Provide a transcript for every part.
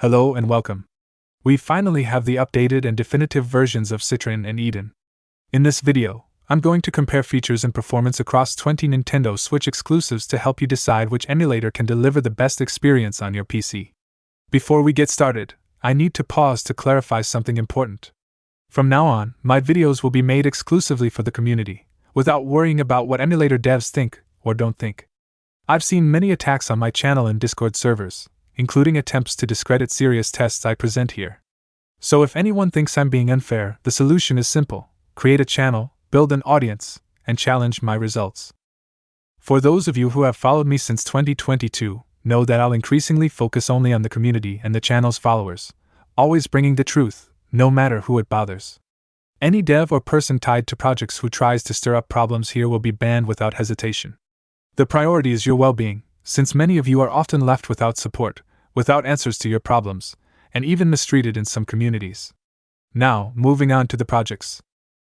Hello and welcome. We finally have the updated and definitive versions of Citron and Eden. In this video, I'm going to compare features and performance across 20 Nintendo Switch exclusives to help you decide which emulator can deliver the best experience on your PC. Before we get started, I need to pause to clarify something important. From now on, my videos will be made exclusively for the community, without worrying about what emulator devs think or don't think. I've seen many attacks on my channel and Discord servers, including attempts to discredit serious tests I present here. So if anyone thinks I'm being unfair, the solution is simple: create a channel, build an audience, and challenge my results. For those of you who have followed me since 2022, know that I'll increasingly focus only on the community and the channel's followers, always bringing the truth, no matter who it bothers. Any dev or person tied to projects who tries to stir up problems here will be banned without hesitation. The priority is your well-being, since many of you are often left without support, without answers to your problems, and even mistreated in some communities. Now, moving on to the projects.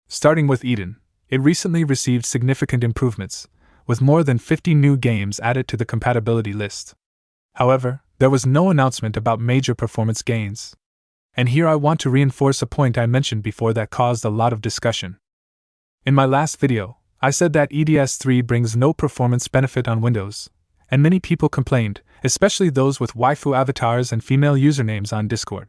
Starting with Eden, it recently received significant improvements, with more than 50 new games added to the compatibility list. However, there was no announcement about major performance gains. And here I want to reinforce a point I mentioned before that caused a lot of discussion. In my last video, I said that EDS3 brings no performance benefit on Windows, and many people complained, especially those with waifu avatars and female usernames on Discord.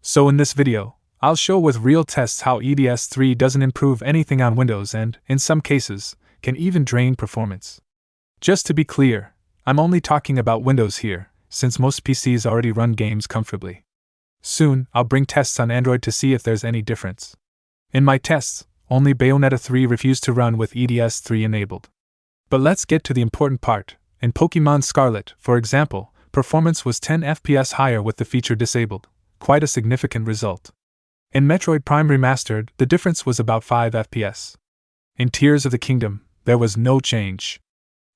So in this video, I'll show with real tests how EDS3 doesn't improve anything on Windows and, in some cases, can even drain performance. Just to be clear, I'm only talking about Windows here, since most PCs already run games comfortably. Soon, I'll bring tests on Android to see if there's any difference. In my tests, only Bayonetta 3 refused to run with EDS3 enabled. But let's get to the important part. In Pokémon Scarlet, for example, performance was 10 FPS higher with the feature disabled, quite a significant result. In Metroid Prime Remastered, the difference was about 5 FPS. In Tears of the Kingdom, there was no change.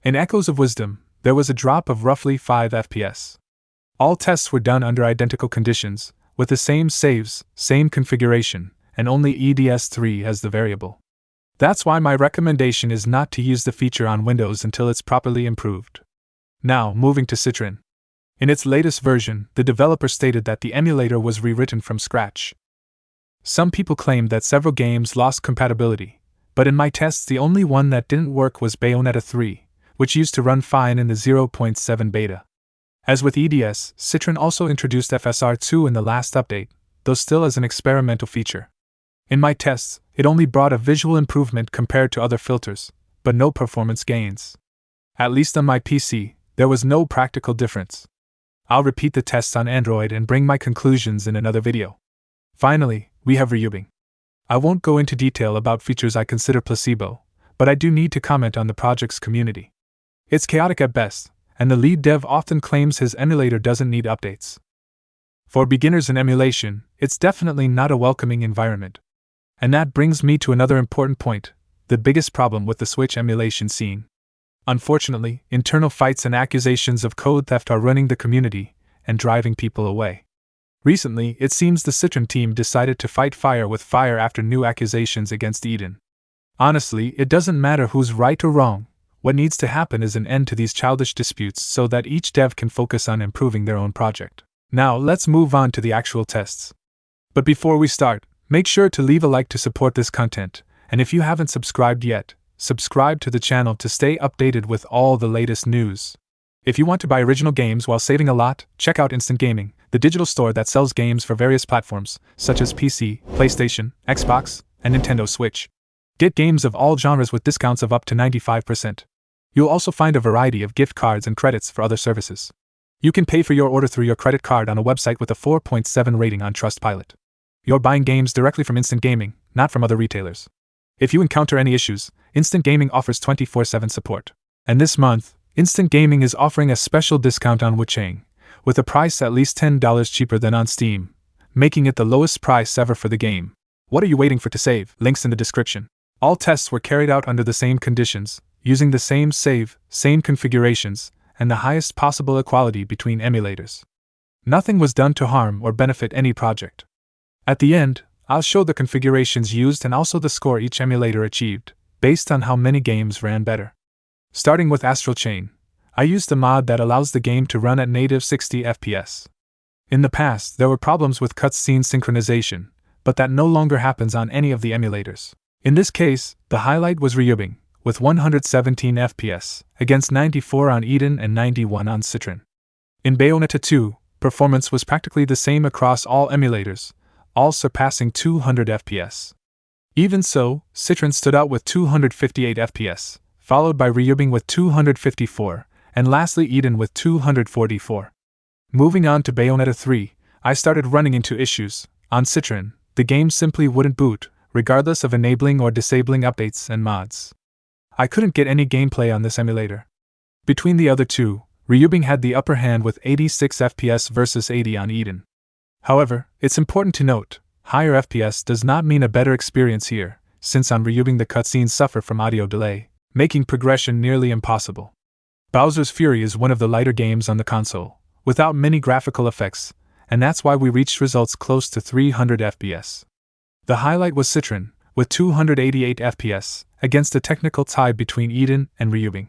In Echoes of Wisdom, there was a drop of roughly 5 FPS. All tests were done under identical conditions, with the same saves, same configuration, and only EDS3 as the variable. That's why my recommendation is not to use the feature on Windows until it's properly improved. Now, moving to Citron. In its latest version, the developer stated that the emulator was rewritten from scratch. Some people claimed that several games lost compatibility, but in my tests the only one that didn't work was Bayonetta 3, which used to run fine in the 0.7 beta. As with EDS, Citron also introduced FSR2 in the last update, though still as an experimental feature. In my tests, it only brought a visual improvement compared to other filters, but no performance gains. At least on my PC, there was no practical difference. I'll repeat the tests on Android and bring my conclusions in another video. Finally, we have Ryubing. I won't go into detail about features I consider placebo, but I do need to comment on the project's community. It's chaotic at best, and the lead dev often claims his emulator doesn't need updates. For beginners in emulation, it's definitely not a welcoming environment. And that brings me to another important point, the biggest problem with the Switch emulation scene. Unfortunately, internal fights and accusations of code theft are running the community and driving people away. Recently, it seems the Citron team decided to fight fire with fire after new accusations against Eden. Honestly, it doesn't matter who's right or wrong. What needs to happen is an end to these childish disputes so that each dev can focus on improving their own project. Now, let's move on to the actual tests. But before we start, make sure to leave a like to support this content, and if you haven't subscribed yet, subscribe to the channel to stay updated with all the latest news. If you want to buy original games while saving a lot, check out Instant Gaming, the digital store that sells games for various platforms, such as PC, PlayStation, Xbox, and Nintendo Switch. Get games of all genres with discounts of up to 95%. You'll also find a variety of gift cards and credits for other services. You can pay for your order through your credit card on a website with a 4.7 rating on Trustpilot. You're buying games directly from Instant Gaming, not from other retailers. If you encounter any issues, Instant Gaming offers 24/7 support. And this month, Instant Gaming is offering a special discount on Wuchang, with a price at least $10 cheaper than on Steam, making it the lowest price ever for the game. What are you waiting for to save? Links in the description. All tests were carried out under the same conditions, using the same save, same configurations, and the highest possible equality between emulators. Nothing was done to harm or benefit any project. At the end, I'll show the configurations used and also the score each emulator achieved, based on how many games ran better. Starting with Astral Chain, I used a mod that allows the game to run at native 60 FPS. In the past, there were problems with cutscene synchronization, but that no longer happens on any of the emulators. In this case, the highlight was Ryubing, with 117 FPS, against 94 on Eden and 91 on Citron. In Bayonetta 2, performance was practically the same across all emulators, all surpassing 200 FPS. Even so, Citron stood out with 258 FPS, followed by Ryubing with 254, and lastly Eden with 244. Moving on to Bayonetta 3, I started running into issues. On Citron, the game simply wouldn't boot, regardless of enabling or disabling updates and mods. I couldn't get any gameplay on this emulator. Between the other two, Ryubing had the upper hand with 86 FPS versus 80 on Eden. However, it's important to note, higher FPS does not mean a better experience here, since on Ryubing the cutscenes suffer from audio delay, making progression nearly impossible. Bowser's Fury is one of the lighter games on the console, without many graphical effects, and that's why we reached results close to 300 FPS. The highlight was Citron, with 288 FPS, against a technical tie between Eden and Ryubing.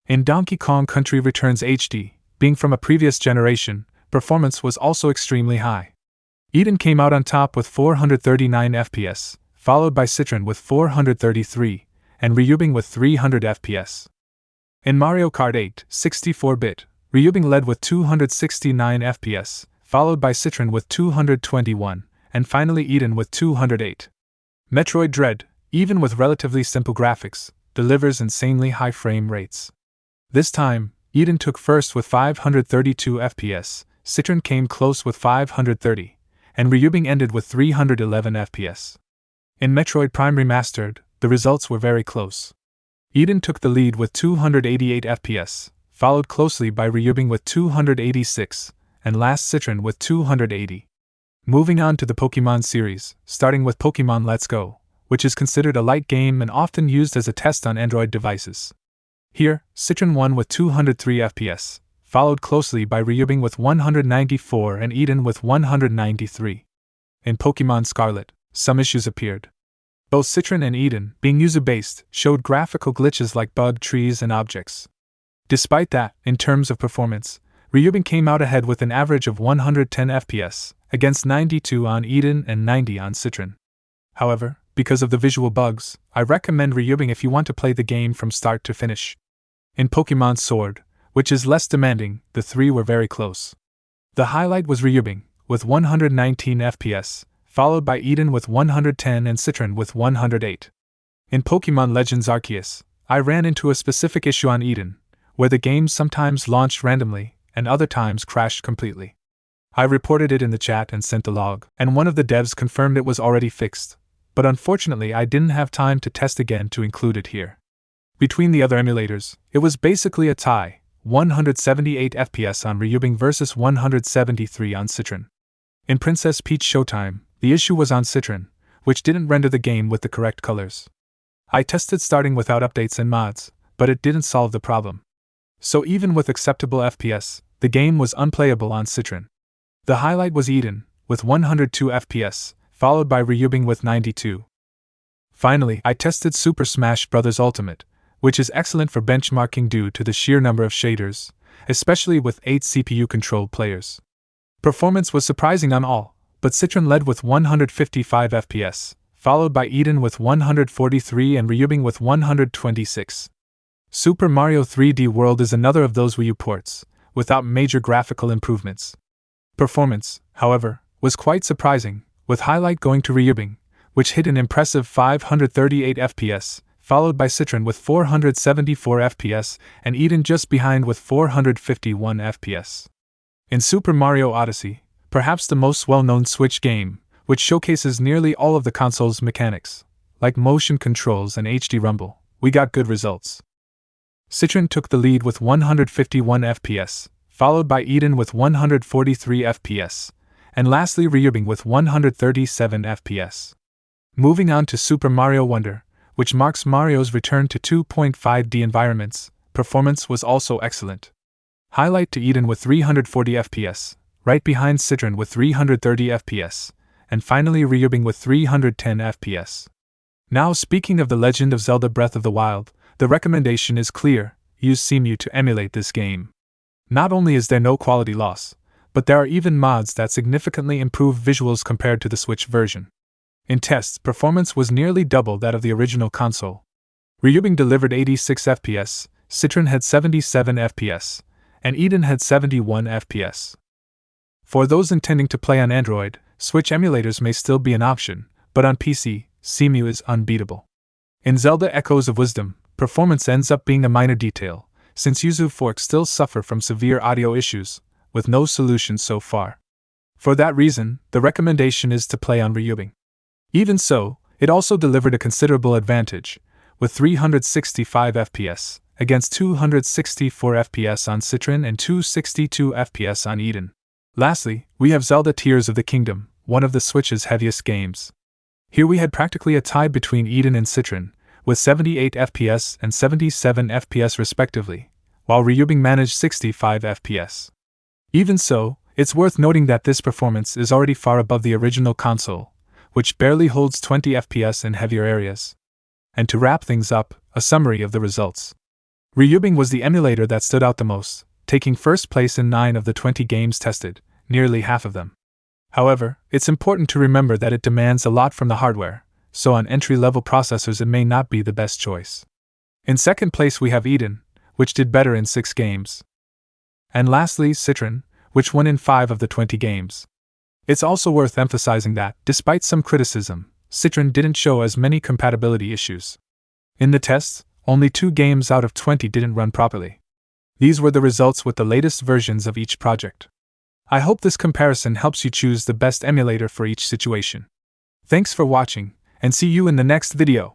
In Donkey Kong Country Returns HD, being from a previous generation, performance was also extremely high. Eden came out on top with 439 FPS, followed by Citron with 433, and Ryubing with 300 FPS. In Mario Kart 8, 64-bit, Ryubing led with 269 FPS, followed by Citron with 221, and finally Eden with 208. Metroid Dread, even with relatively simple graphics, delivers insanely high frame rates. This time, Eden took first with 532 FPS, Citron came close with 530, and Ryubing ended with 311 FPS. In Metroid Prime Remastered, the results were very close. Eden took the lead with 288 FPS, followed closely by Ryubing with 286, and last Citron with 280. Moving on to the Pokémon series, starting with Pokémon Let's Go, which is considered a light game and often used as a test on Android devices. Here, Citron won with 203 FPS, followed closely by Ryubing with 194 and Eden with 193. In Pokémon Scarlet, some issues appeared. Both Citron and Eden, being user-based, showed graphical glitches like bug trees and objects. Despite that, in terms of performance, Ryubing came out ahead with an average of 110 FPS, against 92 on Eden and 90 on Citron. However, because of the visual bugs, I recommend Ryubing if you want to play the game from start to finish. In Pokémon Sword, which is less demanding, the three were very close. The highlight was Ryubing, with 119 FPS, followed by Eden with 110 and Citron with 108. In Pokémon Legends Arceus, I ran into a specific issue on Eden, where the game sometimes launched randomly, and other times crashed completely. I reported it in the chat and sent the log, and one of the devs confirmed it was already fixed, but unfortunately I didn't have time to test again to include it here. Between the other emulators, it was basically a tie, 178 FPS on Ryubing versus 173 on Citron. In Princess Peach Showtime, the issue was on Citron, which didn't render the game with the correct colors. I tested starting without updates and mods, but it didn't solve the problem. So even with acceptable FPS, the game was unplayable on Citron. The highlight was Eden, with 102 FPS, followed by Ryubing with 92. Finally, I tested Super Smash Bros. Ultimate, which is excellent for benchmarking due to the sheer number of shaders, especially with 8 CPU-controlled players. Performance was surprising on all, but Citron led with 155 FPS, followed by Eden with 143 and Ryubing with 126. Super Mario 3D World is another of those Wii U ports, without major graphical improvements. Performance, however, was quite surprising, with highlight going to Ryubing, which hit an impressive 538 FPS, followed by Citron with 474 FPS and Eden just behind with 451 FPS. In Super Mario Odyssey, perhaps the most well-known Switch game, which showcases nearly all of the console's mechanics, like motion controls and HD rumble, we got good results. Citron took the lead with 151 FPS, followed by Eden with 143 FPS, and lastly Ryubing with 137 FPS. Moving on to Super Mario Wonder, which marks Mario's return to 2.5D environments, performance was also excellent. Highlight to Eden with 340 FPS, right behind Citron with 330 FPS, and finally Ryubing with 310 FPS. Now speaking of The Legend of Zelda Breath of the Wild, the recommendation is clear: use EMU to emulate this game. Not only is there no quality loss, but there are even mods that significantly improve visuals compared to the Switch version. In tests, performance was nearly double that of the original console. Ryubing delivered 86 FPS, Citron had 77 FPS, and Eden had 71 FPS. For those intending to play on Android, Switch emulators may still be an option, but on PC, EMU is unbeatable. In Zelda Echoes of Wisdom, performance ends up being a minor detail, since Yuzu forks still suffer from severe audio issues, with no solution so far. For that reason, the recommendation is to play on Ryubing. Even so, it also delivered a considerable advantage, with 365 FPS, against 264 FPS on Citron and 262 FPS on Eden. Lastly, we have Zelda Tears of the Kingdom, one of the Switch's heaviest games. Here we had practically a tie between Eden and Citron, with 78 FPS and 77 FPS respectively, while Ryubing managed 65 FPS. Even so, it's worth noting that this performance is already far above the original console, which barely holds 20 FPS in heavier areas. And to wrap things up, a summary of the results. Ryubing was the emulator that stood out the most, taking first place in 9 of the 20 games tested, nearly half of them. However, it's important to remember that it demands a lot from the hardware, so on entry-level processors it may not be the best choice. In second place we have Eden, which did better in 6 games. And lastly, Citron, which won in 5 of the 20 games. It's also worth emphasizing that, despite some criticism, Citron didn't show as many compatibility issues. In the tests, only 2 games out of 20 didn't run properly. These were the results with the latest versions of each project. I hope this comparison helps you choose the best emulator for each situation. Thanks for watching, and see you in the next video.